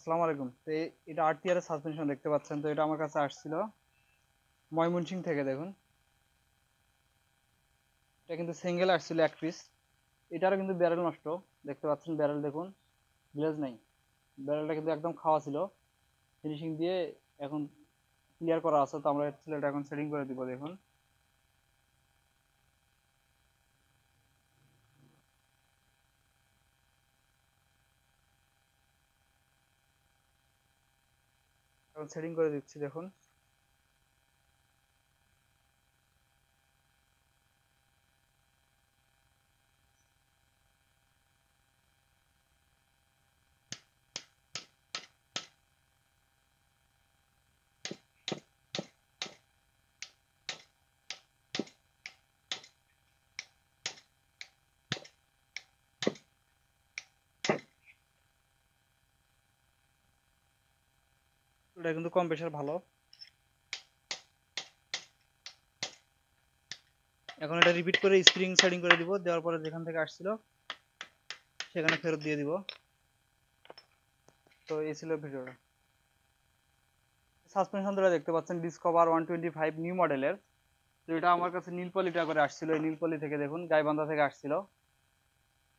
আসসালামু আলাইকুম। তো এটা আরটিআর এর সাসপেনশন দেখতে পাচ্ছেন। তো এটা আমার কাছে আসছিল ময়মনসিং থেকে। দেখুন, এটা কিন্তু সিঙ্গেল আসছিল এক পিস। এটারও কিন্তু ব্যারেল নষ্ট, দেখতে পাচ্ছেন। ব্যারেল দেখুন, গ্লেজ নাই। ব্যারেলটা কিন্তু একদম খাওয়া ছিল। ফিনিশিং দিয়ে এখন ক্লিয়ার করা আছে। তো আমরা এটা এখন সেটিং করে দিব। দেখুন, এখন সেটিং করে দিচ্ছি। দেখুন, এটা কিন্তু কম্প্রেসার ভালো। এখন এটা রিপিট করে স্প্রিং সেটিং করে দিব। দেওয়ার পরে যেখান থেকে আসছিল সেখানে ফেরত দিয়ে দিব। তো এই ছিল ভিডিওটা। সাসপেনশন দুটো দেখতে পাচ্ছেন ডিসকভার 125 নিউ মডেলের। তো এটা আমার কাছে নীলপলিটা করে আসছিল। এই নীলপলি থেকে দেখুন, গাইবান্ধা থেকে আসছিল।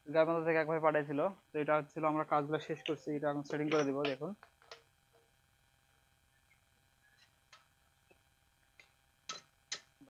গাইবান্ধা থেকে এক ভাই পাঠাইছিল। তো এটা হচ্ছিল, আমরা কাজগুলো শেষ করছি। এটা এখন সেটিং করে দিব। দেখুন,